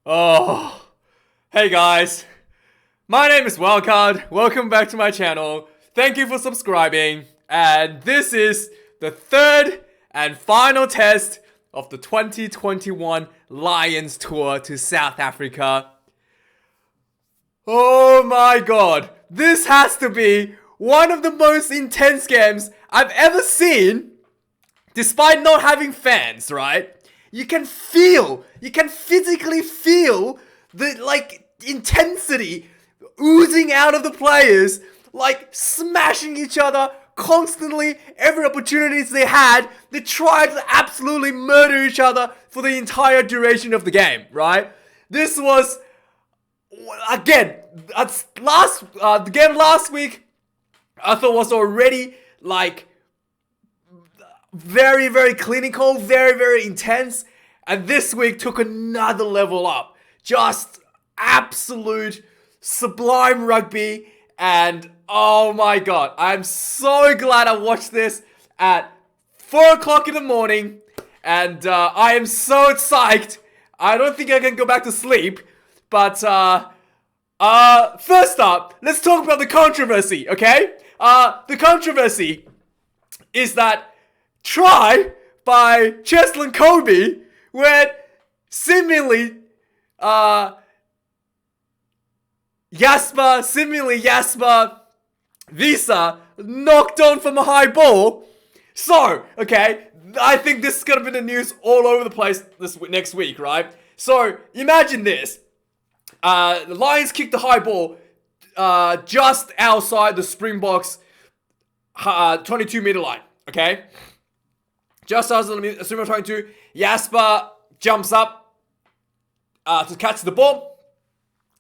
Oh, hey guys. My name is Wildcard. Welcome back to my channel. Thank you for subscribing. And this is the third and final test of the 2021 Lions Tour to South Africa. Oh my god. This has to be one of the most intense games I've ever seen, despite not having fans, right? You can physically feel the intensity oozing out of the players, like smashing each other constantly. Every opportunity they had, they tried to absolutely murder each other for the entire duration of the game, right? This was, again, the game last week, I thought was already like very, very clinical, very, very intense. And this week took another level up. Just absolute sublime rugby. And oh my god, I'm so glad I watched this at 4 o'clock in the morning. And I am so psyched. I don't think I can go back to sleep. But first up, let's talk about the controversy, okay? The controversy is that try by Cheslin Kobe, where seemingly Jasper Visa knocked on from a high ball. So, okay, I think this is gonna be the news all over the place next week, right? So, imagine this. The Lions kicked the high ball just outside the Springboks 22-meter line, okay? Just as the Springbok 22, Jasper jumps up to catch the ball.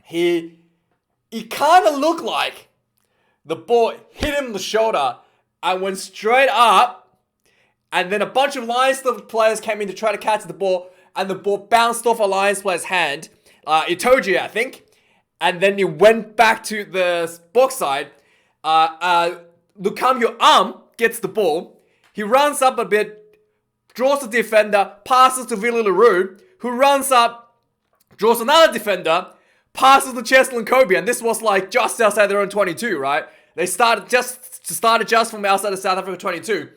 It kind of looked like the ball hit him in the shoulder and went straight up. And then a bunch of Lions players came in to try to catch the ball, and the ball bounced off a Lions player's hand. Itoje, I think. And then it went back to the box side. Lukam gets the ball. He runs up a bit, draws the defender, passes to Willie LaRue, who runs up, draws another defender, passes to Cheslin Kobe, and this was like just outside their own 22, right? They started just from outside of South Africa 22.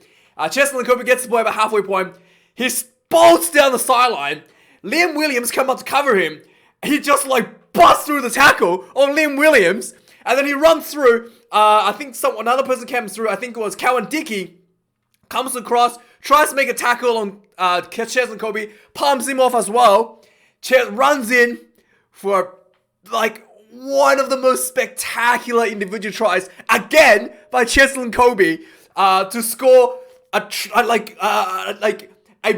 Cheslin Kobe gets the ball about halfway point. He bolts down the sideline. Liam Williams come up to cover him. He just like busts through the tackle on Liam Williams, and then he runs through. I think another person came through. I think it was Cowan Dickey. Comes across, tries to make a tackle on Cheslin Kobe, palms him off as well. Runs in for like one of the most spectacular individual tries again by Cheslin Kobe to score a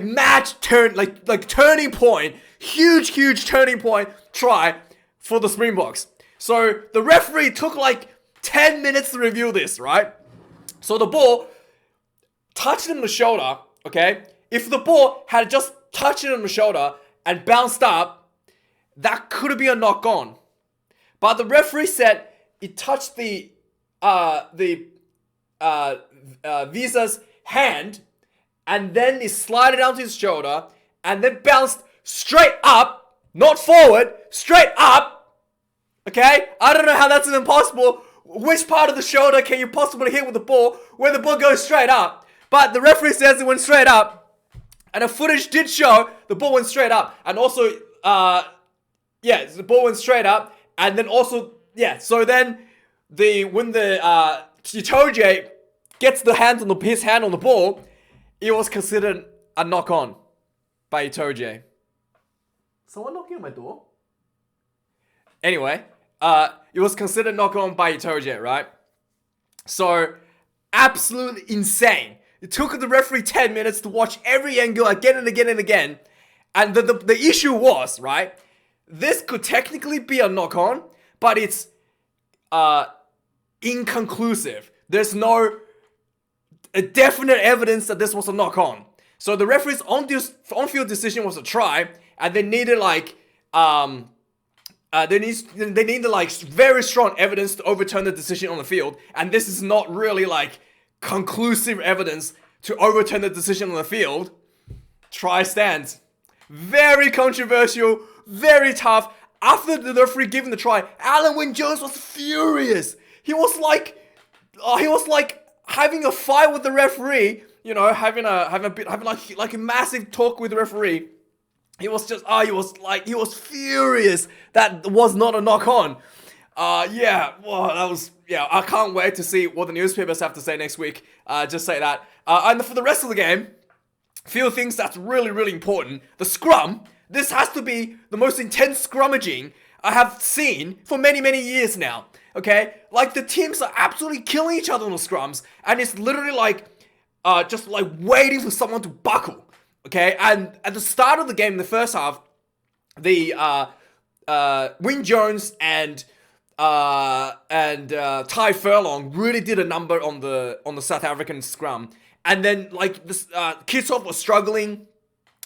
match turning point, huge turning point try for the Springboks. So the referee took like 10 minutes to review this, right? So the ball touched him on the shoulder, okay? If the ball had just touched him on the shoulder and bounced up, that could be a knock on. But the referee said it touched the Visa's hand, and then it slided down to his shoulder, and then bounced straight up, not forward, straight up. Okay? I don't know how that's even possible. Which part of the shoulder can you possibly hit with the ball when the ball goes straight up? But the referee says it went straight up, and the footage did show the ball went straight up, and also, the ball went straight up, and then also, so then when Itoje gets his hand on the ball, it was considered a knock on by Itoje. Someone knocking on my door? Anyway, it was considered knock on by Itoje, right? So, absolutely insane. It took the referee 10 minutes to watch every angle again and again and again. And the issue was, right, this could technically be a knock-on, but it's inconclusive. There's no definite evidence that this was a knock-on. So the referee's on-field decision was a try, and they needed very strong evidence to overturn the decision on the field. And this is not really like conclusive evidence to overturn the decision on the field. Try stands. Very controversial, very tough. After the referee giving the try, Alan Wynne-Jones was furious. He was like having a fight with the referee. You know, having a massive talk with the referee. He was furious. That was not a knock on. I can't wait to see what the newspapers have to say next week. Just say that. And for the rest of the game, few things that's really, really important. The scrum. This has to be the most intense scrummaging I have seen for many, many years now. Okay? Like, the teams are absolutely killing each other on the scrums. And it's literally like, just like waiting for someone to buckle. Okay? And at the start of the game, in the first half, the Wynne-Jones and Ty Furlong really did a number on the South African scrum. And then, like, this Kitsoff was struggling,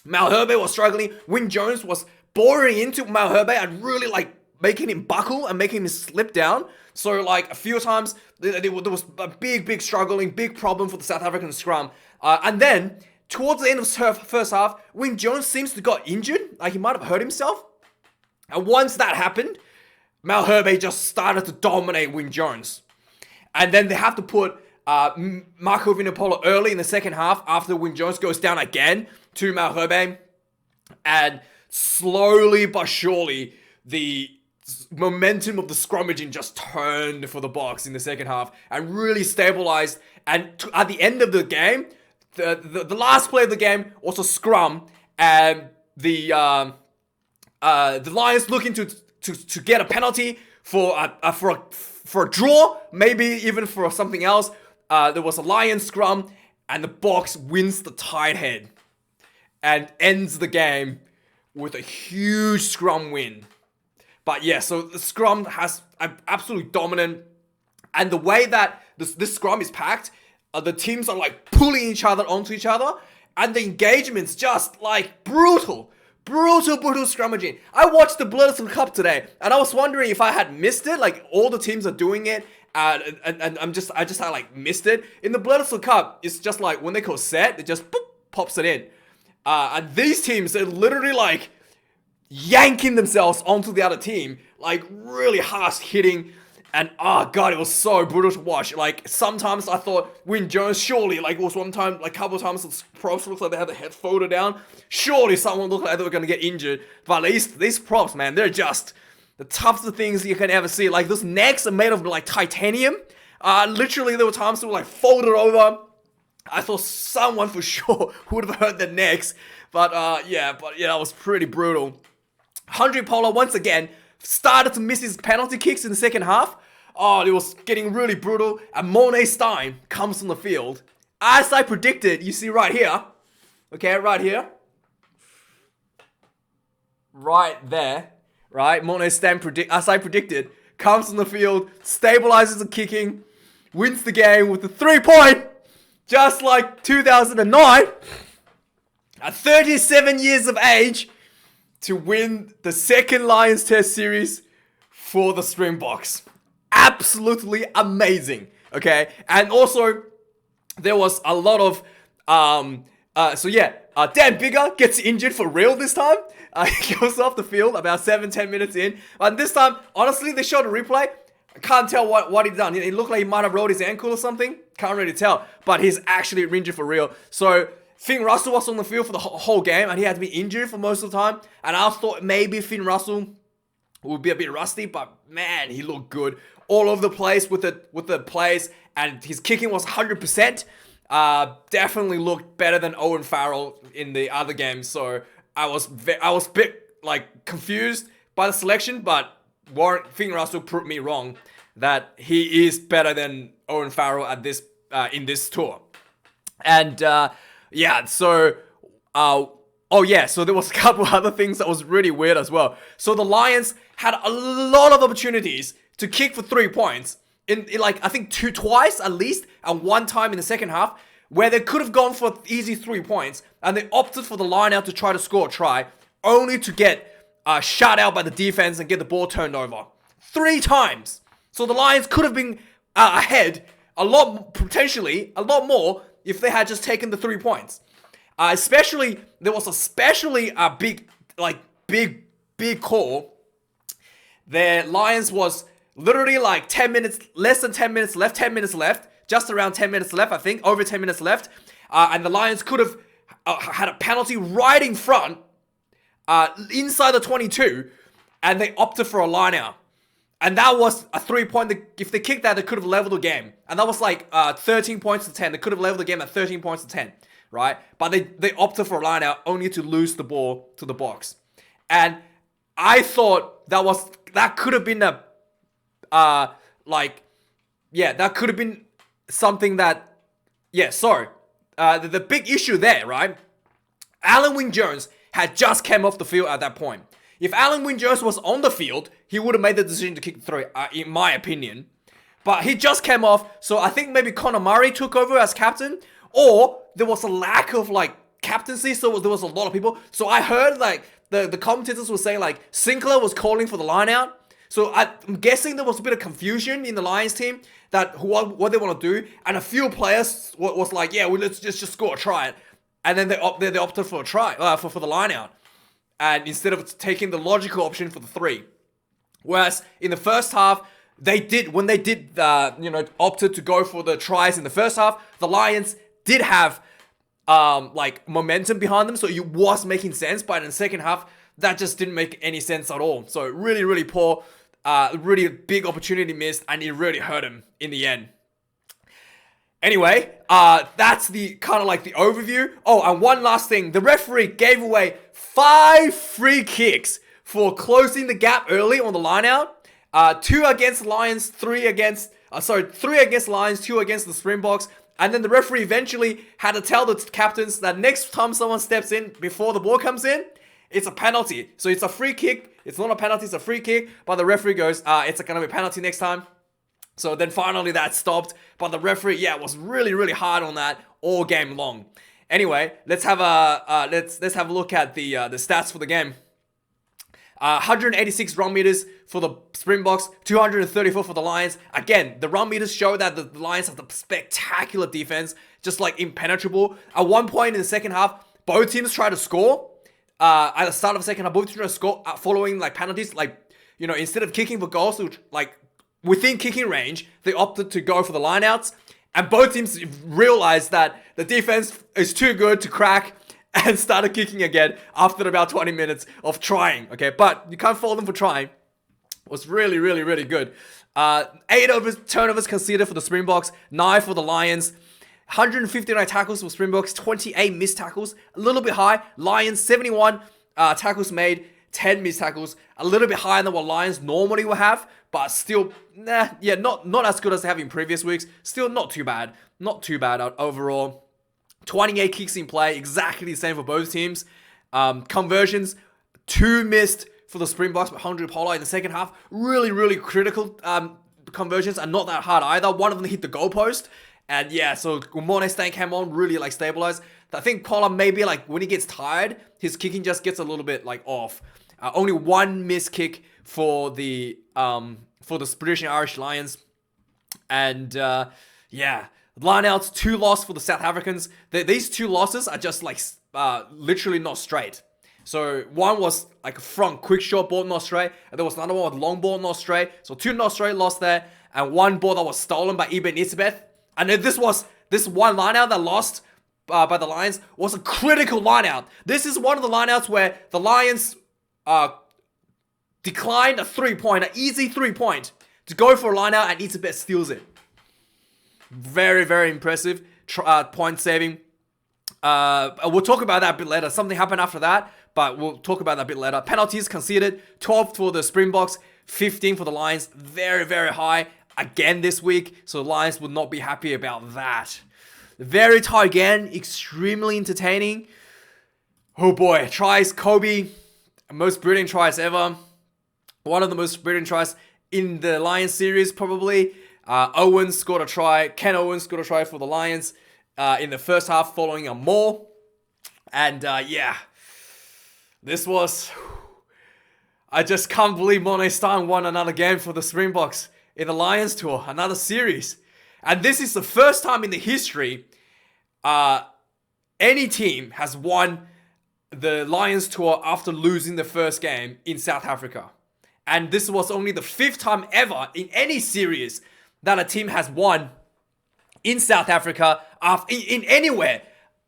Malherbe was struggling, Wynne-Jones was boring into Malherbe and really, like, making him buckle and making him slip down. So, like, a few times, there was a big struggling, big problem for the South African scrum. And then, towards the end of the first half, Wynne-Jones seems to got injured, like he might have hurt himself. And once that happened, Malherbe just started to dominate Wynne-Jones. And then they have to put Marco Vinopola early in the second half after Wynne-Jones goes down again to Malherbe. And slowly but surely, the momentum of the scrummaging just turned for the Boks in the second half and really stabilized. And at the end of the game, the last play of the game was a scrum, and the Lions looking to get a penalty for a draw, maybe even for something else. There was a Lions scrum, and the Boks wins the tight head and ends the game with a huge scrum win. But yeah, so the scrum has absolutely dominant, and the way that this scrum is packed, the teams are like pulling each other onto each other, and the engagement's just like brutal scrummaging. I watched the Bledisloe Cup today, and I was wondering if I had missed it. Like, all the teams are doing it, and I just had like missed it. In the Bledisloe Cup, it's just like when they call set, it just boop, pops it in. And these teams, they're literally like yanking themselves onto the other team, like really harsh hitting. And oh god, it was so brutal to watch. Like, sometimes I thought Wynne-Jones, surely, like, it was one time, like a couple of times, the props looked like they had the head folded down. Surely someone looked like they were gonna get injured. But these props, man, they're just the toughest things you can ever see. Like, those necks are made of like titanium. Literally, there were times they were like folded over. I thought someone for sure would have hurt their necks. But that was pretty brutal. Handré Pollard once again started to miss his penalty kicks in the second half. Oh, it was getting really brutal. And Monet Stein comes on the field. As I predicted, you see right here. Okay, right here. Right there. Right, Monet Stein, as I predicted, comes on the field, stabilizes the kicking, wins the game with a 3-point, just like 2009. At 37 years of age, to win the second Lions Test series for the Springboks. Absolutely amazing. Okay, and also there was a lot of Dan Biggar gets injured for real this time. He goes off the field about 7-10 minutes in, and this time, honestly, they showed a replay. I can't tell what he done. It looked like he might have rolled his ankle or something. Can't really tell, but he's actually injured for real. So Finn Russell was on the field for the whole game, and he had to be injured for most of the time. And I thought maybe Finn Russell would be a bit rusty, but man, he looked good all over the place with the plays, and his kicking was 100%. Definitely looked better than Owen Farrell in the other games. So I was a bit like confused by the selection, but Finn Russell proved me wrong that he is better than Owen Farrell at this in this tour. And so there was a couple other things that was really weird as well. So the Lions had a lot of opportunities to kick for 3 points in like, I think twice at least, and one time in the second half, where they could have gone for easy 3 points, and they opted for the line out to try to score a try, only to get shut out by the defense and get the ball turned over 3 times. So the Lions could have been ahead potentially a lot more if they had just taken the 3 points. Especially, there was especially a big call. The Lions was literally like 10 minutes, less than 10 minutes left, 10 minutes left, just around 10 minutes left, I think, over 10 minutes left. And the Lions could have had a penalty right in front, inside the 22, and they opted for a line out. And that was a 3-point. If they kicked that, they could have leveled the game. And that was like 13 points to 10. They could have leveled the game at 13 points to 10, right? But they opted for a line out only to lose the ball to the box. And I thought that could have been that could have been something that, the big issue there, right? Alan Wynne-Jones had just came off the field at that point. If Alan Wynne-Jones was on the field, he would have made the decision to kick the 3, in my opinion. But he just came off, so I think maybe Connor Murray took over as captain, or there was a lack of captaincy, so there was a lot of people. So I heard the commentators were saying Sinclair was calling for the line out. So I'm guessing there was a bit of confusion in the Lions team that what they want to do, and a few players was like, let's just score a try, and then they opted for a try for the line out. And instead of taking the logical option for the 3. Whereas in the first half, opted to go for the tries in the first half, the Lions did have momentum behind them, so it was making sense. But in the second half, that just didn't make any sense at all. So really, really poor, really big opportunity missed, and it really hurt him in the end. Anyway, that's the kind of the overview. Oh, and one last thing. The referee gave away 5 free kicks for closing the gap early on the line out. 2 against Lions, 3 against Lions, 2 against the Springboks. And then the referee eventually had to tell the captains that next time someone steps in before the ball comes in, it's a penalty. So it's a free kick. It's not a penalty, it's a free kick. But the referee goes, it's going to be a penalty next time. So then finally that stopped, but the referee, was really, really hard on that all game long. Anyway, let's have a look at the stats for the game. 186 run meters for the Springboks, 234 for the Lions. Again, the run meters show that the Lions have the spectacular defense, just impenetrable. At one point in the second half, both teams tried to score. At the start of the second half, both teams tried to score following penalties. Instead of kicking for goals, within kicking range, they opted to go for the lineouts, and both teams realized that the defense is too good to crack and started kicking again after about 20 minutes of trying. Okay, but you can't fault them for trying. It was really, really, really good. 8 turnovers conceded for the Springboks, 9 for the Lions. 159 tackles for Springboks, 28 missed tackles, a little bit high. Lions, 71 tackles made, 10 missed tackles, a little bit higher than what Lions normally will have, but still, not as good as they have in previous weeks. Still not too bad. Not too bad overall. 28 kicks in play, exactly the same for both teams. Conversions, 2 missed for the Springboks, but 100 Polo in the second half. Really, really critical conversions, and not that hard either. One of them hit the goalpost. And so Umone Stain came on, really stabilized. I think Pollard maybe when he gets tired, his kicking just gets a little bit off. Only 1 missed kick for the British and Irish Lions. And lineouts, 2 losses for the South Africans. These 2 losses are just literally not straight. So one was a front quick short ball not straight, and there was another one with long ball not straight. So 2 not straight lost there, and 1 ball that was stolen by Ibn Isbeth. And then this one lineout that lost by the Lions was a critical lineout. This is one of the lineouts where the Lions declined a 3-point, an easy 3-point, to go for a lineout, and Isbeth steals it. Very, very impressive point saving. We'll talk about that a bit later. Something happened after that, but we'll talk about that a bit later. Penalties conceded, 12 for the Springboks, 15 for the Lions. Very, very high again this week, so the Lions would not be happy about that. Very tight again, extremely entertaining. Oh boy, tries, Kobe, most brilliant tries ever. One of the most brilliant tries in the Lions series, probably. Owens scored a try. Ken Owens scored a try for the Lions in the first half, following a maul. And this was... I just can't believe Monet Stein won another game for the Springboks in the Lions tour, another series. And this is the first time in the history any team has won the Lions tour after losing the first game in South Africa. And this was only the 5th time ever in any series that a team has won in South Africa, after, in anywhere,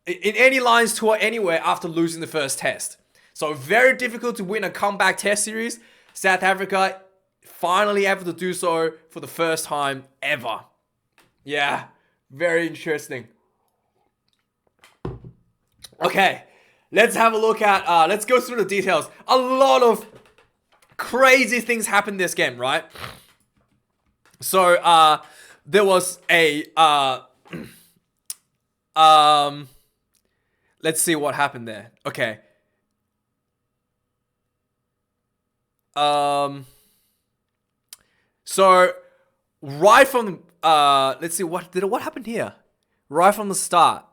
in any Lions tour anywhere after losing the first test. So very difficult to win a comeback test series. South Africa finally able to do so for the first time ever. Yeah, very interesting. Okay, let's have a look at, let's go through the details. A lot of crazy things happened this game, right? So, there was a, let's see what happened there. Okay. So, right from, let's see, what happened here? Right from the start.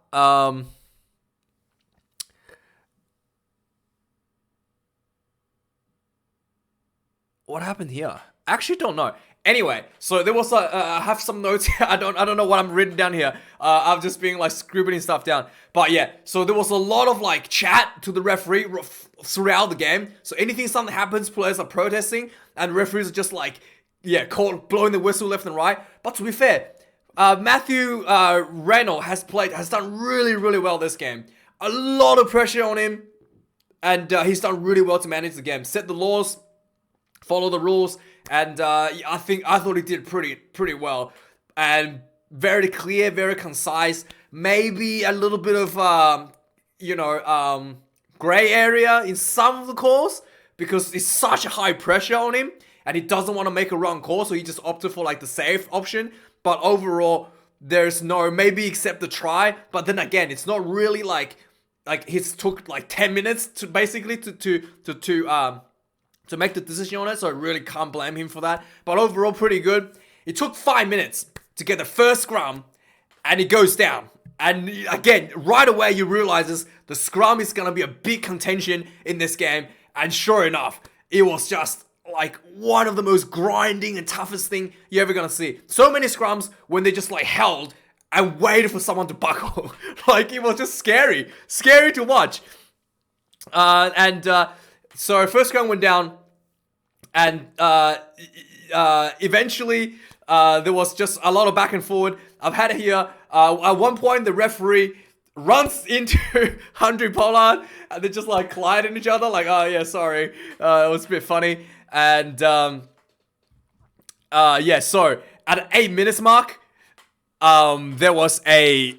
What happened here? I actually don't know. Anyway, so there was I have some notes here. I don't know what I'm written down here. I'm just being like scribbling stuff down. But yeah, so there was a lot of like chat to the referee throughout the game. So something happens, players are protesting, and referees are just like, yeah, blowing the whistle left and right. But to be fair, Matthew Reynolds has done really, really well this game. A lot of pressure on him, and he's done really well to manage the game, set the laws, follow the rules, and I thought he did pretty well, and very clear, very concise. Maybe a little bit of gray area in some of the calls because it's such a high pressure on him, and he doesn't want to make a wrong call, so he just opted for like the safe option. But overall, there's no, maybe except the try. But then again, it's not really like he's took like 10 minutes to basically to make the decision on it, so I really can't blame him for that. But overall, pretty good. It took 5 minutes to get the first scrum, and it goes down. And again, right away, you realize the scrum is going to be a big contention in this game. And sure enough, it was just like one of the most grinding and toughest thing you're ever going to see. So many scrums when they just like held and waited for someone to buckle. Like, it was just scary to watch. So first scrum went down, and eventually there was just a lot of back and forward. I've had it here. At one point, the referee runs into Andre Pollard, and they just like collide in each other. Like, oh yeah, sorry, it was a bit funny. And yeah, so at an 8 minutes mark, there was a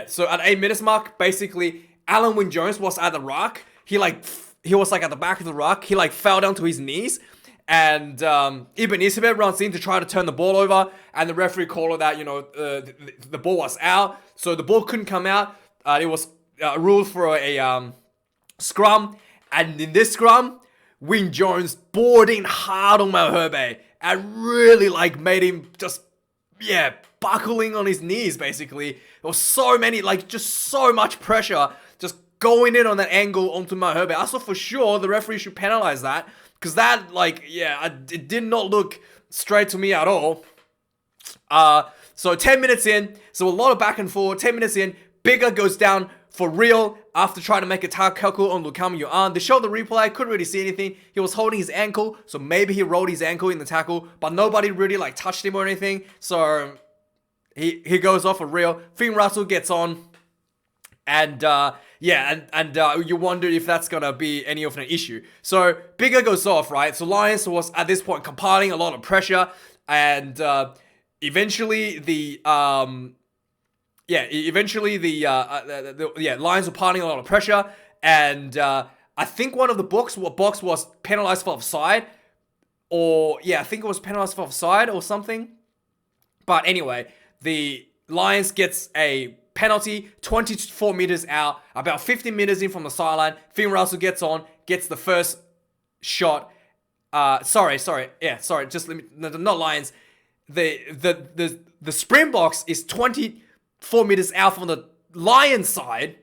so at 8 minutes mark, basically, Alan Wynne-Jones was at the rock. He was like at the back of the rock. He like fell down to his knees, and Ibn Isabet runs in to try to turn the ball over, and the referee called that the ball was out, so the ball couldn't come out. It was ruled for a scrum, and in this scrum, Wynne-Jones bored in hard on Malherbe and really like made him just buckling on his knees. Basically, there was so many just so much pressure just going in on that angle onto Malherbe. I thought for sure the referee should penalize that, because that it did not look straight to me at all. So 10 minutes in, so a lot of back and forth. 10 minutes in, Bigger goes down for real after trying to make a tackle on Lukam Yuan. They showed the replay, couldn't really see anything. He was holding his ankle, so maybe he rolled his ankle in the tackle, but nobody really touched him or anything. So he goes off for real. Finn Russell gets on, and you wonder if that's gonna be any of an issue. So Bigger goes off, right? So Lions was at this point compiling a lot of pressure, and eventually the Lions were piling a lot of pressure, and I think one of the box was penalized for offside, I think it was penalized for offside or something. But anyway, the Lions gets a penalty 24 meters out, about 15 meters in from the sideline. Finn Russell gets on, gets the first shot. Not Lions. The Springboks is 24 meters out from the Lions side,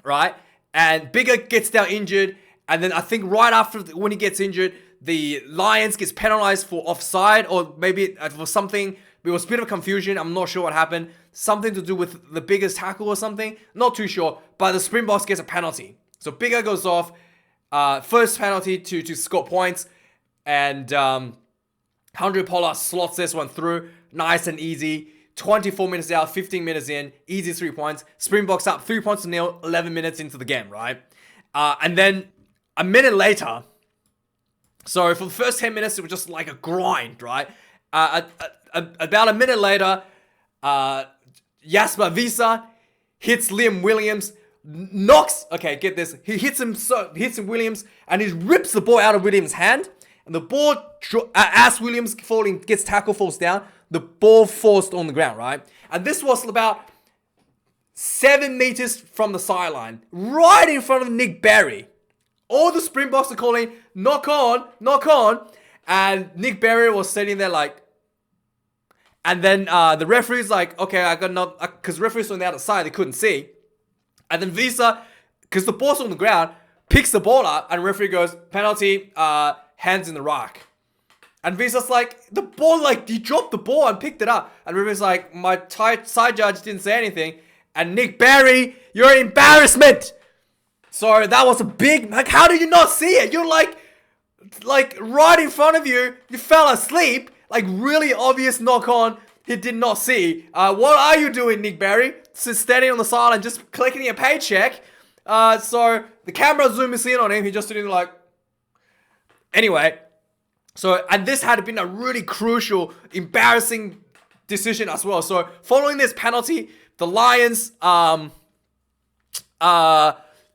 right? And Bigger gets down injured, and then I think right after when he gets injured, the Lions gets penalized for offside or maybe for something. It was a bit of confusion. I'm not sure what happened. Something to do with the biggest tackle or something. Not too sure. But the Springboks gets a penalty. So Bigger goes off. First penalty to score points. And 100 Pollard slots this one through. Nice and easy. 24 minutes out, 15 minutes in. Easy 3 points. Springboks up 3 points to nil, 11 minutes into the game, right? And then a minute later, so for the first 10 minutes, it was just like a grind, right? About a minute later, Jasper Visa hits Liam Williams, knocks, okay, get this, he hits him Williams, and he rips the ball out of Williams' hand, and the ball, as Williams gets tackled, falls down, the ball falls on the ground, right? And this was about 7 meters from the sideline, right in front of Nick Berry. All the Springboks are calling, knock on, and Nick Berry was sitting there like, and then the referee's like, okay, I got not, because referee's on the other side, they couldn't see. And then Visa, because the ball's on the ground, picks the ball up, and referee goes, penalty, hands in the rack. And Visa's like, the ball, like, he dropped the ball and picked it up. And referee's like, my side judge didn't say anything. And Nick Berry, you're an embarrassment. So that was a big, like, how did you not see it? You're like right in front of you, you fell asleep. Like, really obvious knock on, he did not see. What are you doing, Nick Berry? Just standing on the sideline, just collecting a paycheck. So the camera zooms in on him, he just sitting like, anyway. So, and this had been a really crucial, embarrassing decision as well. So, following this penalty, the Lions, the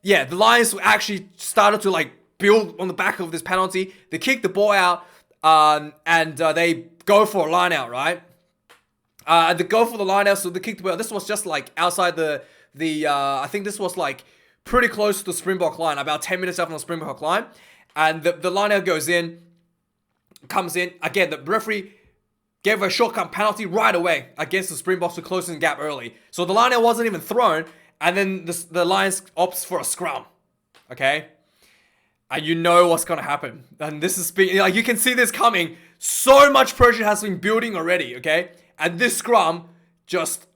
Lions actually started to like build on the back of this penalty. They kick the ball out, and they go for a line out, right? They go for the line out, so they kick the ball. This was just like outside the I think this was like pretty close to the Springbok line, about 10 minutes after the Springbok line, and the line out goes in. Comes in again. The referee gave a shortcut penalty right away against the Springboks for closing the gap early. So the line wasn't even thrown, and then the Lions opts for a scrum. Okay, and you know what's gonna happen. And this is like you can see this coming. So much pressure has been building already. Okay, and this scrum just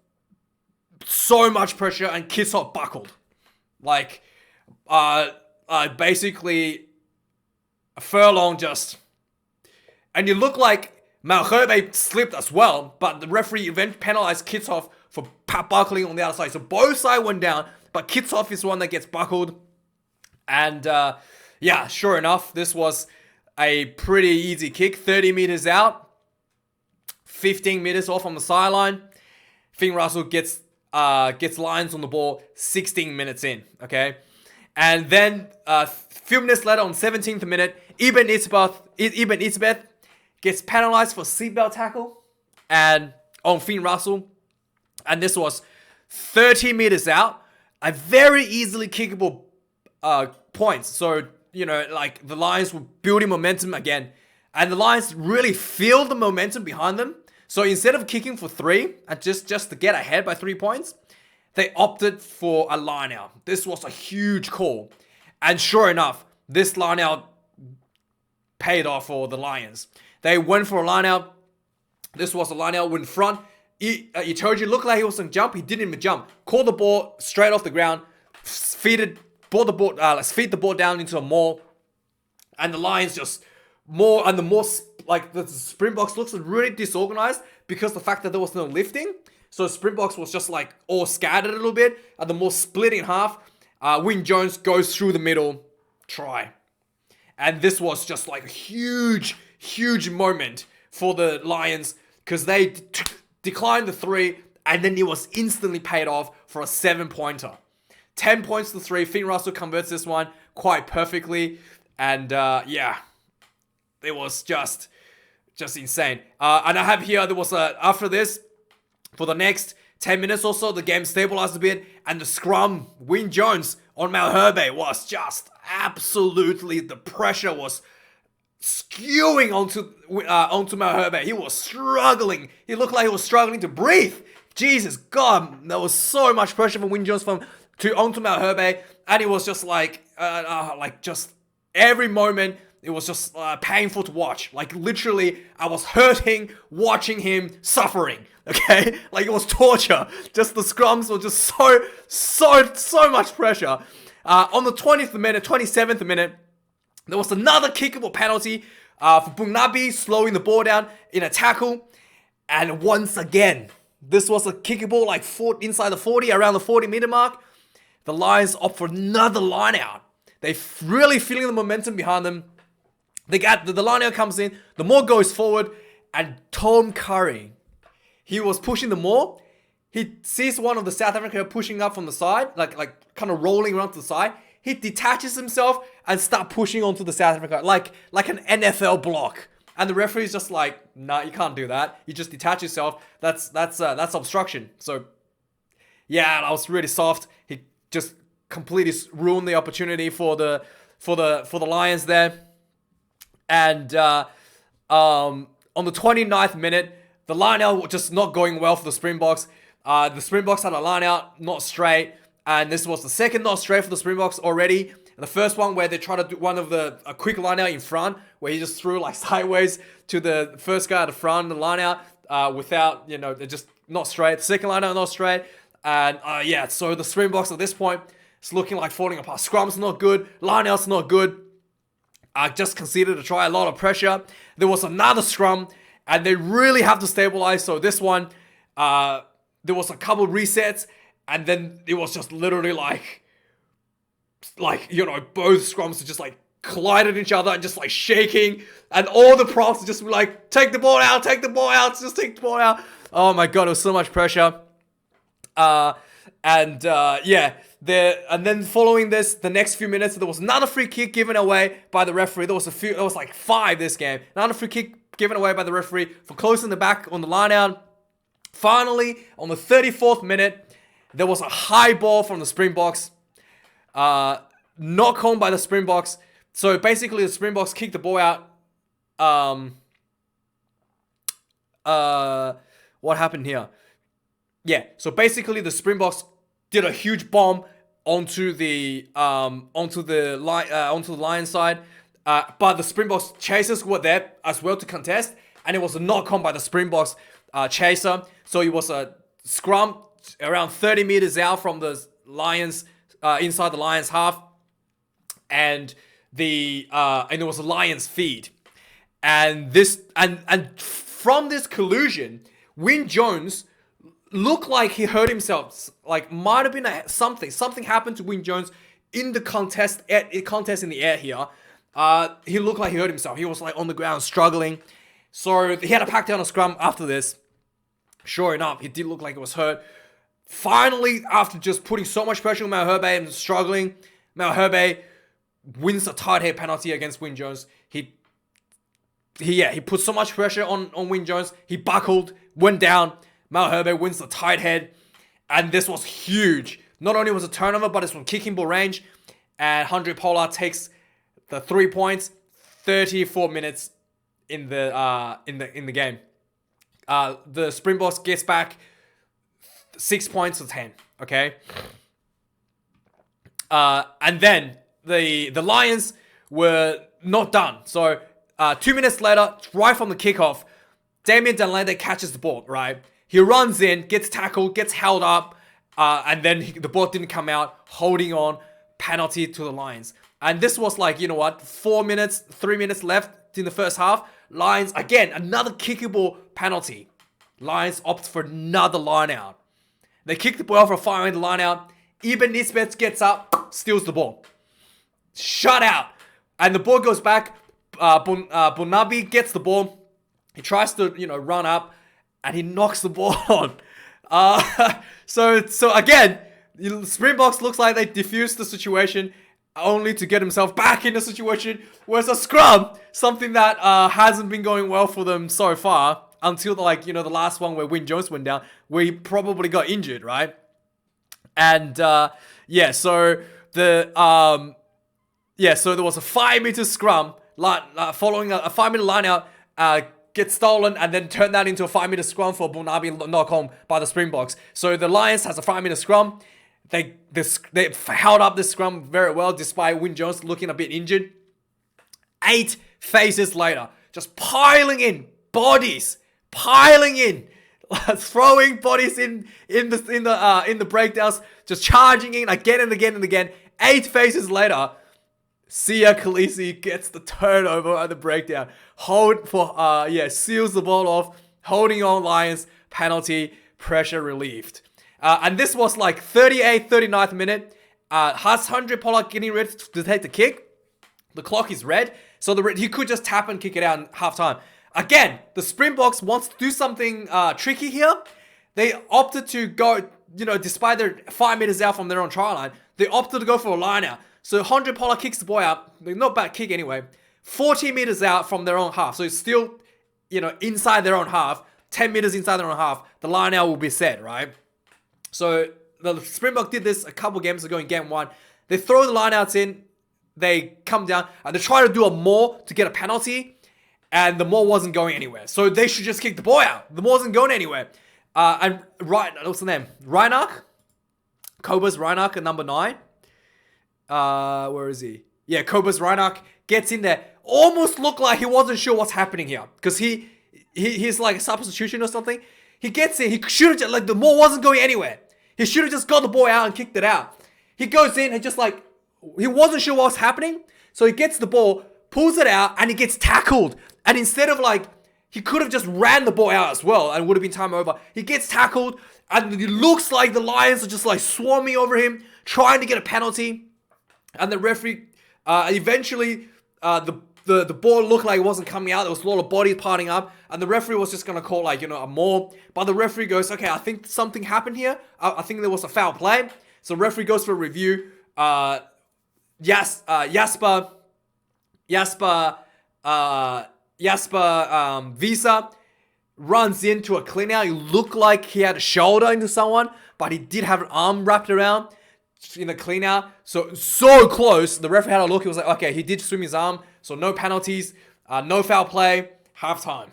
so much pressure, and Kitshoff buckled. Like, basically, a furlong just. And you look like Malherbe slipped as well, but the referee eventually penalized Kitshoff for buckling on the other side. So both sides went down, but Kitshoff is the one that gets buckled. And yeah, sure enough, this was a pretty easy kick. 30 meters out, 15 meters off on the sideline. Finn Russell gets Lions on the ball 16 minutes in, okay? And then a few minutes later on 17th minute, Ibn Isbeth gets penalized for seatbelt tackle and on Finn Russell. And this was 30 meters out. A very easily kickable points. So, you know, like the Lions were building momentum again. And the Lions really feel the momentum behind them. So instead of kicking for 3 and just to get ahead by 3 points, they opted for a line out. This was a huge call. And sure enough, this line out paid off for the Lions. They went for a line out. This was a line out in front. Itoji looked like he was going to jump. He didn't even jump. Caught the ball straight off the ground. Feed the ball down into a maul. And the Lions just like the Springboks looks really disorganized because the fact that there was no lifting. So Springboks was just like all scattered a little bit. And the maul split in half. Wyn Jones goes through the middle. Try. And this was just like a huge moment for the Lions because they declined the 3 and then it was instantly paid off for a 7-pointer. 10 points to 3. Finn Russell converts this one quite perfectly. And yeah, it was just insane. And I have here, there was after this, for the next 10 minutes or so, the game stabilized a bit and the scrum, Wyn Jones on Malherbe was just absolutely, the pressure was skewing onto Malherbe. He was struggling. He looked like he was struggling to breathe. Jesus God, there was so much pressure from Wyn Jones onto Malherbe, and it was just like just every moment it was just painful to watch. Like literally, I was hurting watching him suffering. Okay, like it was torture. Just the scrums were just so much pressure. On the 27th minute, there was another kickable penalty for Bungnabi slowing the ball down in a tackle. And once again, this was a kickable like inside the 40, around the 40-meter mark. The Lions opt for another line out. They're really feeling the momentum behind them. The line out comes in, the maul goes forward, and Tom Curry, he was pushing the maul. He sees one of the South Africans pushing up from the side, like kind of rolling around to the side. He detaches himself and start pushing onto the South African, like an NFL block. And the referee's just like, nah, you can't do that. You just detach yourself. That's obstruction. So, yeah, that was really soft. He just completely ruined the opportunity for the Lions there. And on the 29th minute, the line out was just not going well for the Springboks. The Springboks had a line out, not straight. And this was the second not straight for the Springboks already. The first one where they tried to do one of a quick line out in front, where he just threw like sideways to the first guy at the front, the line out without, they're just not straight. The second line out, not straight. And yeah, so the Springboks at this point, it's looking like falling apart. Scrum's not good. Line out's not good. I just conceded to try a lot of pressure. There was another scrum, and they really have to stabilize. So this one, there was a couple resets, and then it was just literally like both scrums are just like collided each other and just like shaking, and all the props just like, take the ball out, just take the ball out. Oh my god, it was so much pressure. Yeah, and then following this, the next few minutes, there was another free kick given away by the referee. There was like 5 this game. Another free kick given away by the referee for closing the back on the line out. Finally, on the 34th minute, there was a high ball from the Springboks. Knock home by the Springboks. So basically, the Springboks kicked the ball out. What happened here? Yeah, so basically the Springboks did a huge bomb onto the Lions side, but the Springboks chasers were there as well to contest, and it was a knock on by the Springboks chaser. So it was a scrum around 30 meters out from the Lions, inside the Lions half, and it was a Lions feed, and from this collusion, Wyn Jones looked like he hurt himself. Like, might have been something happened to Wyn Jones in the contest in the air here. He looked like he hurt himself. He was like on the ground struggling. So he had to pack down a scrum after this. Sure enough, he did look like he was hurt. Finally, after just putting so much pressure on Malherbe and struggling, Malherbe wins a tight head penalty against Wyn Jones. He put so much pressure on Wyn Jones. He buckled, went down. Malherbe wins the tight head, and this was huge. Not only was it a turnover, but it's from kicking ball range, and Handré Pollard takes the 3 points. 34 minutes in the game. The Springboks gets back 6 points to 10. Okay, and then the Lions were not done. So 2 minutes later, right from the kickoff, Damien Delande catches the ball. Right. He runs in, gets tackled, gets held up, and then the ball didn't come out, holding on, penalty to the Lions. And this was like, 3 minutes left in the first half. Lions, again, another kickable penalty. Lions opt for another line out. They kick the ball for a 5-meter line out. Eben Nisbet gets up, steals the ball. Shut out. And the ball goes back. Bunabi gets the ball. He tries to, run up. And he knocks the ball on. So again, Springboks looks like they diffused the situation only to get himself back in the situation where it's a scrum. Something that hasn't been going well for them so far until the last one where Wyn Jones went down, where he probably got injured, right? And so there was a 5-meter scrum following a 5-meter line out. Gets stolen and then turned that into a 5-meter scrum for Bunabi knock home by the Springboks. So the Lions has a 5-meter scrum. They held up this scrum very well despite Wyn Jones looking a bit injured. 8 phases later, just piling in bodies, piling in, throwing bodies in the breakdowns, just charging in again and again and again. 8 phases later, Sia Khaleesi gets the turnover at the breakdown. Seals the ball off, holding on Lions, penalty, pressure relieved. And this was like 38th, 39th minute. Has Handré Pollard getting ready to take the kick. The clock is red, so he could just tap and kick it out in halftime. Again, the Springboks wants to do something tricky here. They opted to go, despite they're 5 meters out from their own try line, they opted to go for a line out. So Handré Pollard kicks the ball out. Not bad kick anyway. 40 meters out from their own half. So it's still, inside their own half. 10 meters inside their own half. The line out will be set, right? So the Springbok did this a couple games ago in game 1. They throw the line outs in. They come down and they try to do a maul to get a penalty. And the maul wasn't going anywhere. So they should just kick the ball out. The maul wasn't going anywhere. What's the name? Reinach? Cobus Reinach at number 9. Where is he? Yeah, Cobus Reinach gets in there. Almost looked like he wasn't sure what's happening here. Because he's like a substitution or something. He gets in. He should have just, the maul wasn't going anywhere. He should have just got the ball out and kicked it out. He goes in and just he wasn't sure what was happening. So he gets the ball, pulls it out, and he gets tackled. And instead of he could have just ran the ball out as well and would have been time over. He gets tackled and it looks like the Lions are just swarming over him, trying to get a penalty. And the referee, eventually, the ball looked like it wasn't coming out. There was a lot of bodies piling up. And the referee was just going to call a maul. But the referee goes, okay, I think something happened here. I think there was a foul play. So the referee goes for a review. Jasper Visa runs into a clean out. He looked like he had a shoulder into someone, but he did have an arm wrapped around in the clean out. So close. The referee had a look. He was like, okay, he did swim his arm. So no penalties, no foul play, halftime.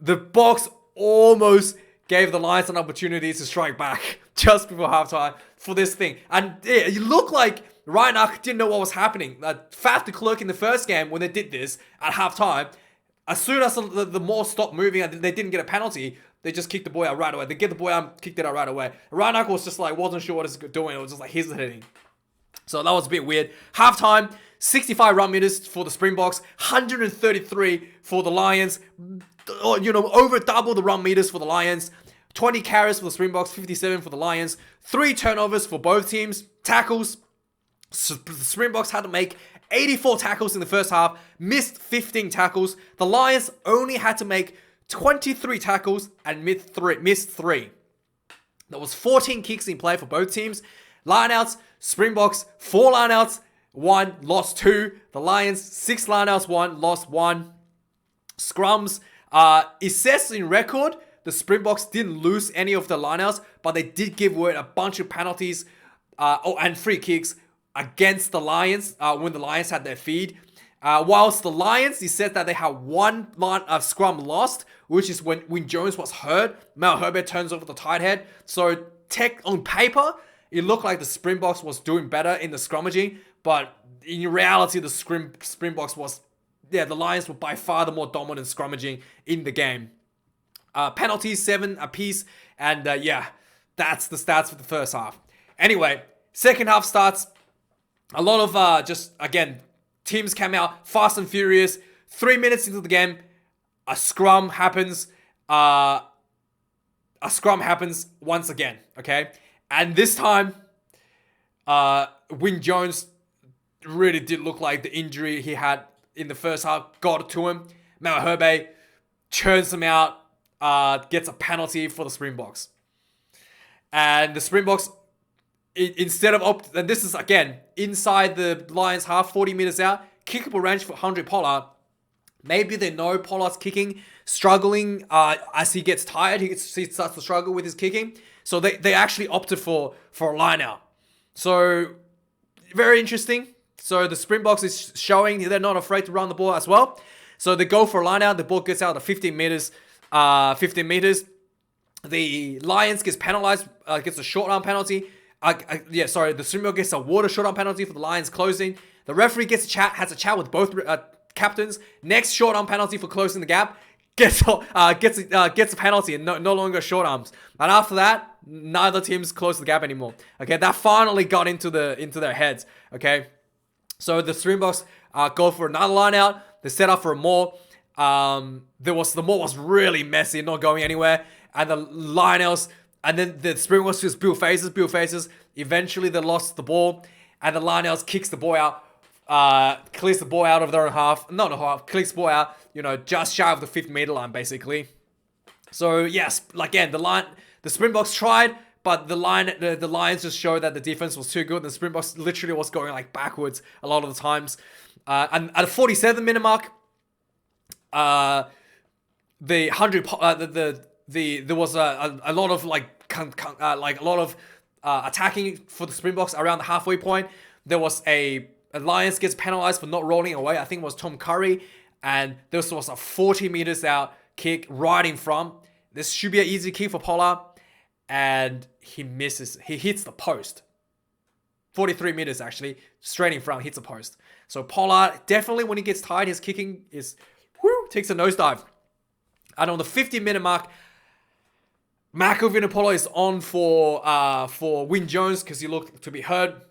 The Boks almost gave the Lions an opportunity to strike back just before halftime for this thing. And it looked like Reinach didn't know what was happening. Faf de Klerk in the first game, when they did this at halftime, as soon as the maul stopped moving and they didn't get a penalty, they just kicked the ball out right away. They get the ball out and kicked it out right away. Reinach was just wasn't sure what he was doing. It was just hesitating. So that was a bit weird. Halftime, 65 run meters for the Springboks, 133 for the Lions. Over double the run meters for the Lions. 20 carries for the Springboks, 57 for the Lions. 3 turnovers for both teams. Tackles. So the Springboks had to make 84 tackles in the first half, missed 15 tackles. The Lions only had to make 23 tackles and missed 3. There was 14 kicks in play for both teams. Lineouts, Springboks, 4 lineouts, 1, lost 2. The Lions, 6 lineouts, 1, lost 1. Scrums, it says in record, the Springboks didn't lose any of the lineouts, but they did give away a bunch of penalties and free kicks against the Lions when the Lions had their feed. Whilst the Lions, he said that they had one scrum lost, which is when Jones was hurt. Mel Herbert turns over the tight head. So on paper, it looked like the Springboks was doing better in the scrummaging, but in reality, the Springboks the Lions were by far the more dominant scrummaging in the game. Penalties, 7 apiece, and that's the stats for the first half. Anyway, second half starts. A lot of teams came out fast and furious. 3 minutes into the game, a scrum happens. A scrum happens once again, okay? And this time, Wyn Jones really did look like the injury he had in the first half got to him. Mel Herbert churns him out, gets a penalty for the Springboks. And the Springboks, instead of and this is again inside the Lions half, 40 meters out, kickable range for Handré Pollard. Maybe they know Pollard's kicking, struggling as he gets tired. He starts to struggle with his kicking. So they actually opted for a line out. So very interesting. So the Springboks is showing they're not afraid to run the ball as well. So they go for a line out. The ball gets out to 15 meters. 15 meters. The Lions gets penalized. Gets a short arm penalty. The Springbok gets a water short arm penalty for the Lions closing. The referee has a chat with both captains. Next short arm penalty for closing the gap gets a penalty and no longer short arms. And after that, neither teams close the gap anymore. Okay, that finally got into their heads. Okay, so the Springboks go for another line out. They set up for a maul. The maul was really messy, not going anywhere. And the Lionels, and then the Springboks just build faces. Eventually, they lost the ball, and the Lionels kicks the ball out, clears the ball out of their own half. Not a half, clears the ball out, just shy of the 50-meter line, basically. So, yes, again, the Springboks tried, but the Lions just showed that the defense was too good. The Springboks literally was going backwards a lot of the times. And at the 47-minute mark, there was a lot of attacking for the Springboks around the halfway point. There was a Lions gets penalized for not rolling away. I think it was Tom Curry, and this was a 40 meters out kick right in front. This should be an easy kick for Pollard, and he misses. He hits the post. 43 meters actually, straight in front, hits the post. So Pollard definitely, when he gets tired, his kicking takes a nosedive. And on the 50-minute mark, Mako Vunipola is on for Wyn Jones because he looked to be hurt.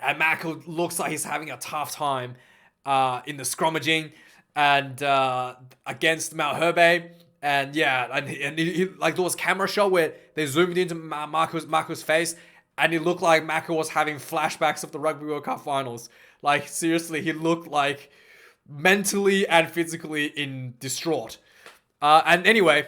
And Mako looks like he's having a tough time in the scrummaging and against Mount Herbe. And yeah, and he there was a camera shot where they zoomed into Mako's face, and it looked like Mako was having flashbacks of the Rugby World Cup finals. Seriously, he looked like mentally and physically distraught. And anyway,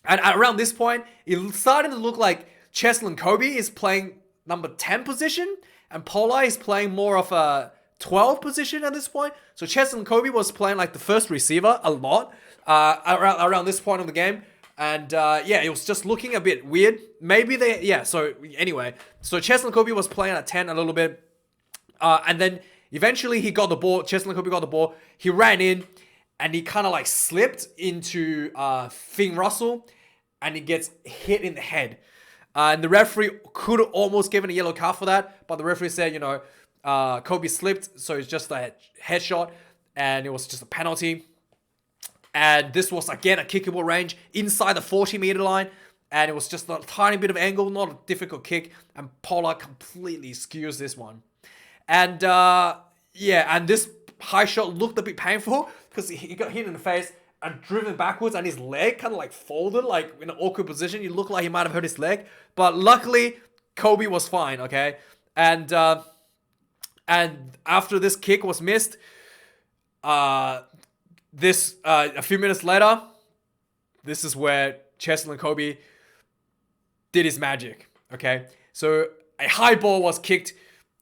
and around this point, it started to look like Cheslin Kobe is playing number 10 position, and Pollard is playing more of a 12 position at this point. So Cheslin Kobe was playing the first receiver a lot around this point of the game. And it was just looking a bit weird. So Cheslin Kobe was playing at 10 a little bit. And then eventually he got the ball. Cheslin Kobe got the ball. He ran in, and he kind of slipped into Finn Russell, and he gets hit in the head. And the referee could have almost given a yellow card for that, but the referee said, Kobe slipped, so it's just a headshot, and it was just a penalty. And this was, again, a kickable range inside the 40-meter line, and it was just a tiny bit of angle, not a difficult kick, and Pollard completely skews this one. And, and this high shot looked a bit painful because he got hit in the face and driven backwards, and his leg kind of folded, in an awkward position. He looked like he might have hurt his leg, but luckily, Kobe was fine, okay? And after this kick was missed, a few minutes later, this is where Cheslin Kobe did his magic, okay? So a high ball was kicked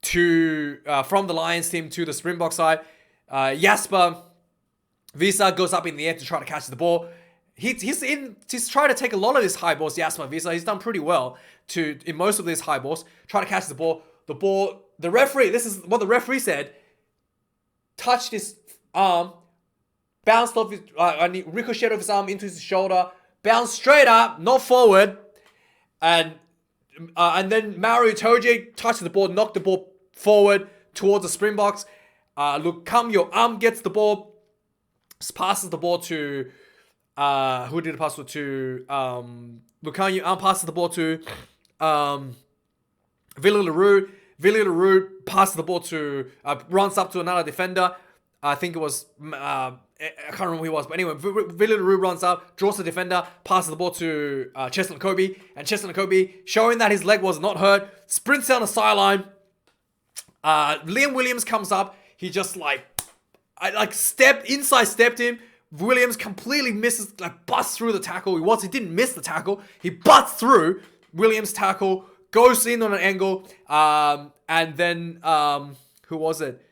from the Lions team to the Springbok side. Jasper Visa goes up in the air to try to catch the ball. He's trying to take a lot of his high balls, Jasper Visa. He's done pretty well in most of these high balls. Try to catch the ball. The referee, this is what the referee said, touched his arm, bounced off and ricocheted off his arm into his shoulder, bounced straight up, not forward, and then Mario Itoje touched the ball, knocked the ball forward towards the Springboks. Your arm gets the ball, passes the ball to who did it pass to? Lukanyu arm passes the ball to Villy LaRue. Villy LaRue passes the ball to runs up to another defender. I think it was I can't remember who he was, but anyway, Villy LaRue runs up, draws the defender, passes the ball to Cheslin Kobe, and Cheslin Kobe, showing that his leg was not hurt, sprints down the sideline. Liam Williams comes up. He just stepped him. Williams completely misses, busts through the tackle. He didn't miss the tackle. He butts through Williams' tackle, goes in on an angle, and then who was it?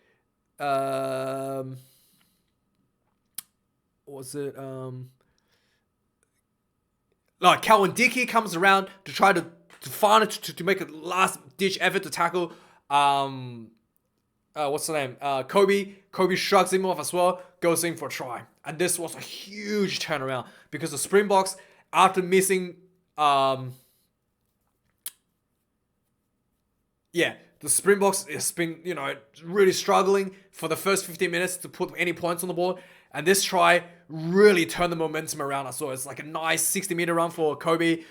Calvin Dickey comes around to try to find it to make a last ditch effort to tackle what's the name? Kobe. Kobe shrugs him off as well, goes in for a try. And this was a huge turnaround because the Springboks, after missing the Springboks has been, really struggling for the first 15 minutes to put any points on the board. And this try really turned the momentum around. I saw it's like a nice 60-meter run for Kobe.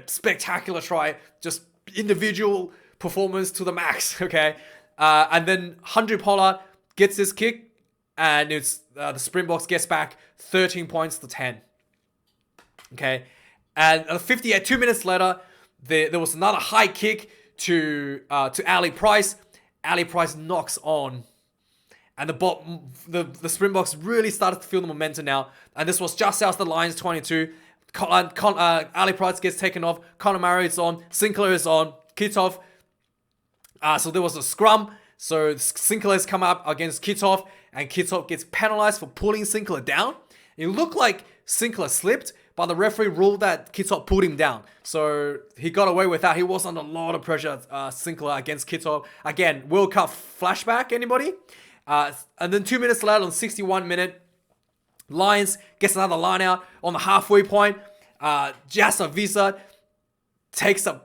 Spectacular try. Just individual performance to the max, okay? And then Andre Pollard gets this kick, and it's the Springboks gets back 13 points to 10. Okay? And 2 minutes later, there was another high kick to Ali Price. Ali Price knocks on. And the Springboks really started to feel the momentum now. And this was just south of the Lions 22. Ali Price gets taken off. Conor Murray is on. Sinclair is on. Kitov. So there was a scrum. So Sinclair's come up against Kitov. And Kitov gets penalized for pulling Sinclair down. It looked like Sinclair slipped, but the referee ruled that Kitov pulled him down. So he got away with that. He was under a lot of pressure, Sinclair, against Kitov. Again, World Cup flashback, anybody? And then 2 minutes later, on 61 minute, Lions gets another line out on the halfway point. Jasa Visa takes a...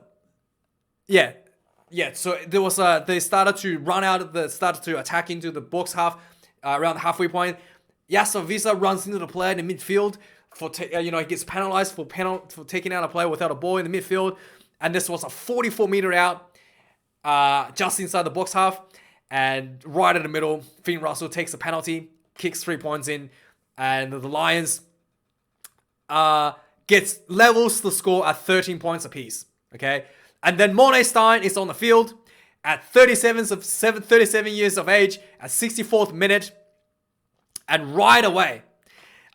So there was they started to run out, started to attack into the box half around the halfway point. Yasa Visa runs into the player in the midfield he gets penalized for taking out a player without a ball in the midfield. And this was a 44-meter out just inside the box half. And right in the middle, Finn Russell takes a penalty, kicks 3 points in, and the Lions levels the score at 13 points apiece. Okay, and then Morné Stein is on the field at 37 years of age at 64th minute, and right away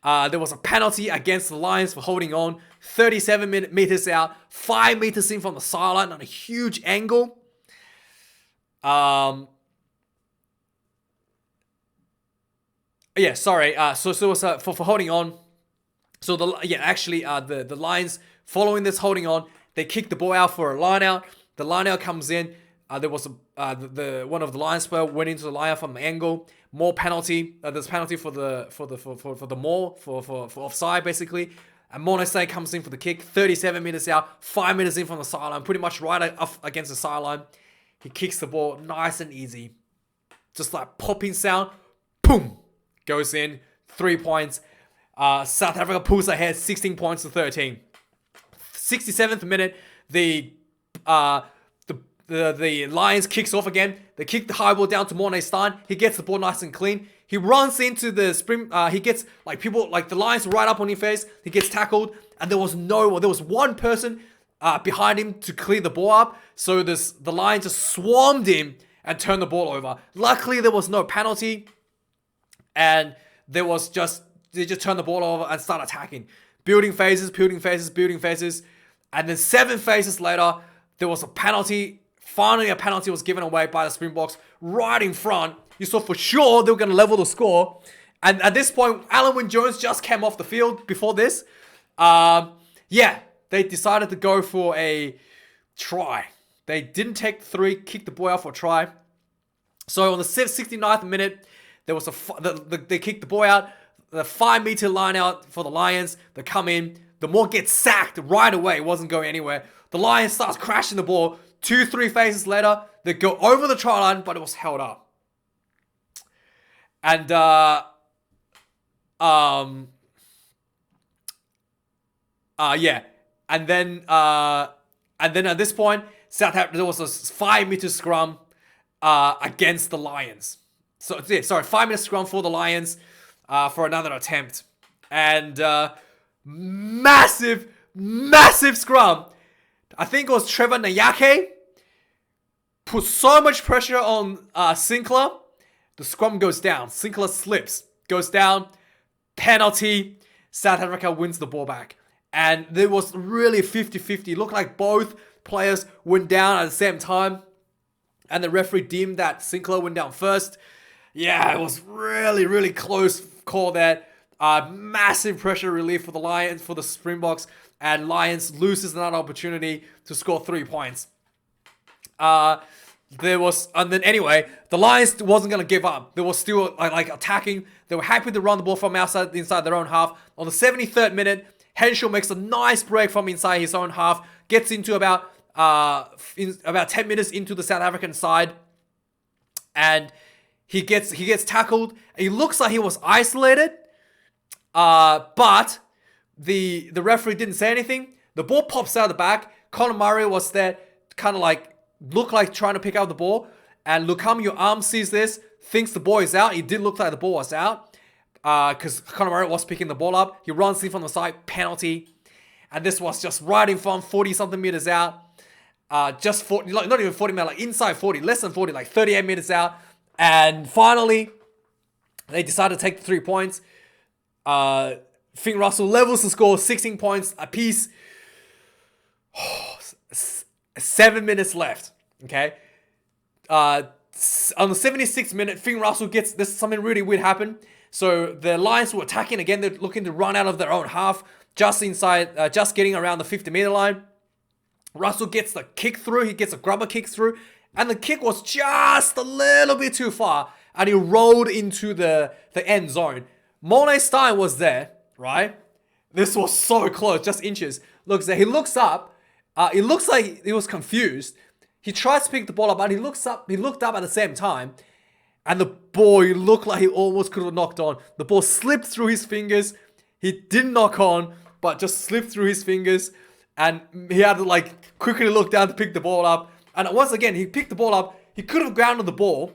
there was a penalty against the Lions for holding on. 37 meters out, 5 meters in from the sideline on a huge angle. So it was for holding on. So the Lions, following this holding on, they kicked the ball out for a line out. The line out comes in. There was one of the Lions player went into the line out from the angle. More penalty. There's penalty for offside basically. And Morné Stein comes in for the kick. 37 meters out, 5 meters in from the sideline, pretty much right up against the sideline. He kicks the ball nice and easy, just like popping sound. Boom. Goes in, 3 points. South Africa pulls ahead, 16 points to 13. 67th minute, the Lions kicks off again. They kick the high ball down to Morné Stein. He gets the ball nice and clean. He runs into the spring. He gets the Lions right up on his face. He gets tackled, and there was one person behind him to clear the ball up. So the Lions just swarmed him and turned the ball over. Luckily, there was no penalty. And they just turned the ball over and start attacking. Building phases. And then 7 phases later, there was a penalty. Finally, a penalty was given away by the Springboks right in front. You saw for sure they were going to level the score. And at this point, Alan Wynne-Jones just came off the field before this. They decided to go for a try. They didn't take the 3, kicked the ball out for a try. So on the 69th minute, there was they kicked the ball out, the 5-meter line out for the Lions. They come in, the ball gets sacked right away. It wasn't going anywhere. The Lions starts crashing the ball. 2-3 phases later, they go over the try line, but it was held up. And And then at this point, South Africa, there was a 5-meter scrum against the Lions. 5-meter scrum for the Lions for another attempt. And massive scrum. I think it was Trevor Nyake. Put so much pressure on Sinclair. The scrum goes down. Sinclair slips. Goes down. Penalty. South Africa wins the ball back. And there was really 50-50. It looked like both players went down at the same time. And the referee deemed that Sinclair went down first. Yeah, it was really close call there. Massive pressure relief for the Lions, for the Springboks. And Lions loses another opportunity to score 3 points. And then anyway, the Lions wasn't going to give up. They were still attacking. They were happy to run the ball from inside their own half. On the 73rd minute, Henshaw makes a nice break from inside his own half. Gets into about about 10 minutes into the South African side, and he gets tackled. He looks like he was isolated, but the referee didn't say anything. The ball pops out of the back. Conor Murray was there, kind of like looked like trying to pick up the ball, and Lukamu Arm sees this, thinks the ball is out. It did look like the ball was out, because Conor Murray was picking the ball up. He runs in from the side, penalty. And this was just right in front, 40-something meters out. Just 40, not even 40 meters, like inside 40, less than 40, like 38 meters out. And finally, they decided to take the 3 points. Finn Russell levels the score, 16 points apiece. 7 minutes left, okay? On the 76th minute, Finn Russell gets, this something really weird happened. So the Lions were attacking again. They're looking to run out of their own half. Just inside, just getting around the 50-meter line. Russell gets the kick through. He gets a grubber kick through. And the kick was just a little bit too far. And he rolled into the end zone. Morné Stein was there, right? This was so close, just inches. Looks there. He looks up. It looks like he was confused. He tries to pick the ball up, but he looked up at the same time. And the ball, he looked like he almost could have knocked on. The ball slipped through his fingers. He didn't knock on, but just slipped through his fingers. And he had to like quickly look down to pick the ball up. And once again, he picked the ball up. He could have grounded the ball,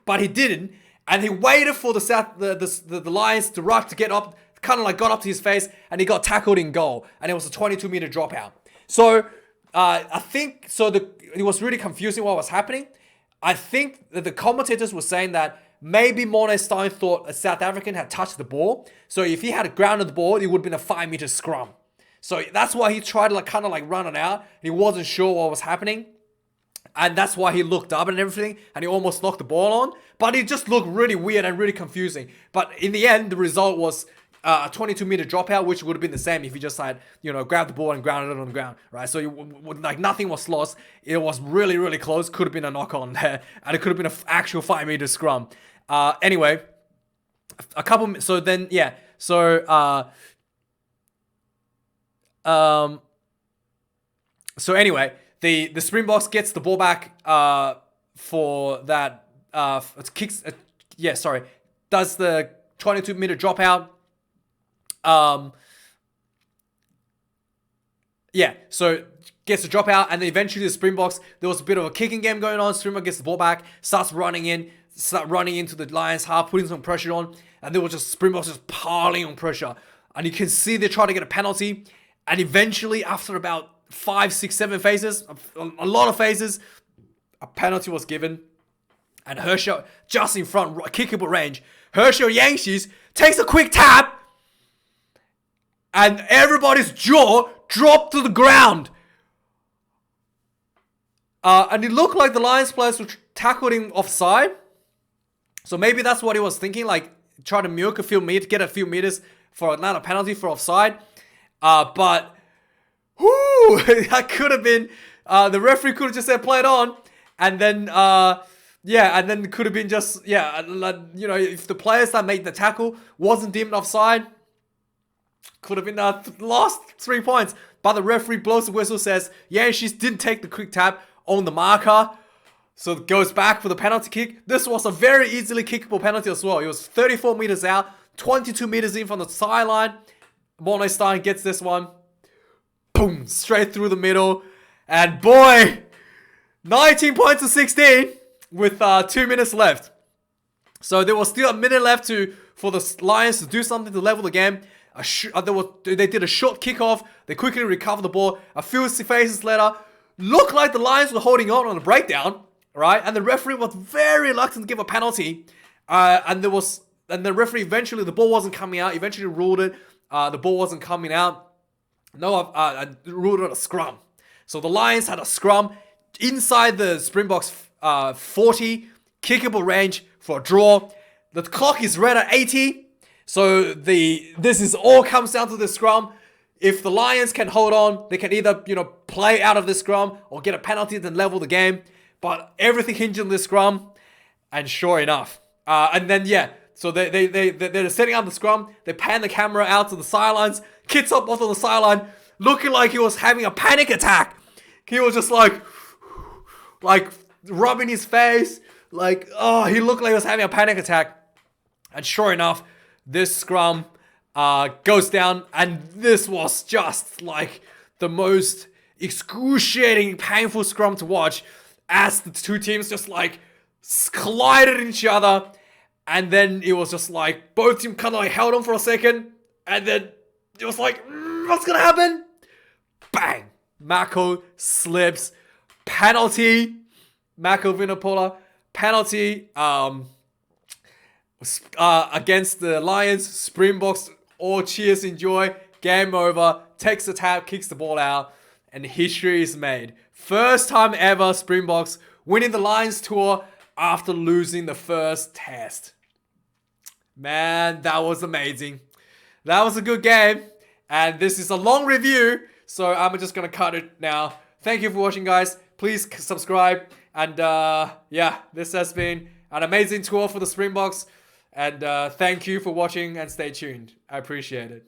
but he didn't. And he waited for the Lions to rush to get up, kind of like got up to his face, and he got tackled in goal. And it was a 22-meter dropout. So I think it was really confusing what was happening. I think that the commentators were saying that maybe Morné Stein thought a South African had touched the ball. So if he had grounded the ball, it would have been a 5-meter scrum. So that's why he tried to kind of run it out. He wasn't sure what was happening. And that's why he looked up and everything. And he almost knocked the ball on. But it just looked really weird and really confusing. But in the end, the result was a 22-meter dropout, which would have been the same if he just had, grabbed the ball and grounded it on the ground, right? So nothing was lost. It was really, really close. Could have been a knock-on there. And it could have been an actual 5-meter scrum. Anyway, so anyway, the Springboks gets the ball back for that does the 22-meter dropout. So gets the dropout, and then eventually the Springboks, there was a bit of a kicking game going on. Springbok gets the ball back, starts running into the Lions half, putting some pressure on, and there was just Springboks just piling on pressure. And you can see they're trying to get a penalty, and eventually after about 5, 6, 7 phases, a lot of phases, a penalty was given. And Herschel, just in front, kickable range, Herschel Yankees takes a quick tap, and everybody's jaw dropped to the ground. And it looked like the Lions players were tackled him offside. So maybe that's what he was thinking, try to milk a few meters, get a few meters for another penalty for offside. But that could have been, the referee could have just said play it on. And then, and then it could have been just, if the players that made the tackle wasn't deemed offside, could have been lost 3 points. But the referee blows the whistle, says, she didn't take the quick tap on the marker. So it goes back for the penalty kick. This was a very easily kickable penalty as well. It was 34 meters out, 22 meters in from the sideline. Morné Stein gets this one. Boom, straight through the middle. And boy, 19 points to 16 with 2 minutes left. So there was still a minute left for the Lions to do something to level the game. They did a short kickoff. They quickly recovered the ball. A few phases later, looked like the Lions were holding on a breakdown, right? And the referee was very reluctant to give a penalty. And the referee eventually, the ball wasn't coming out. Eventually ruled it. The ball wasn't coming out. Ruled it a scrum. So the Lions had a scrum inside the Springboks 40 kickable range for a draw. The clock is red at 80. So this is all comes down to the scrum. If the Lions can hold on, they can either play out of the scrum or get a penalty and level the game. But everything hinges on the scrum, and sure enough, so they're setting up the scrum. They pan the camera out to the sidelines. Kit's up on the sideline, looking like he was having a panic attack. He was just like rubbing his face. Like, oh, he looked like he was having a panic attack. And sure enough, this scrum goes down. And this was just like the most excruciating, painful scrum to watch. As the two teams just like collided in each other. And then it was just like, both teams kind of like held on for a second. And then it was like, what's going to happen? Bang! Mako slips. Penalty. Mako Vinopola. Penalty against the Lions. Springboks all cheers in joy. Game over. Takes the tap, kicks the ball out. And history is made. First time ever Springboks winning the Lions tour after losing the first test. Man, that was amazing. That was a good game. And this is a long review, so I'm just going to cut it now. Thank you for watching, guys. Please subscribe. And yeah, this has been an amazing tour for the Springboks. And thank you for watching and stay tuned. I appreciate it.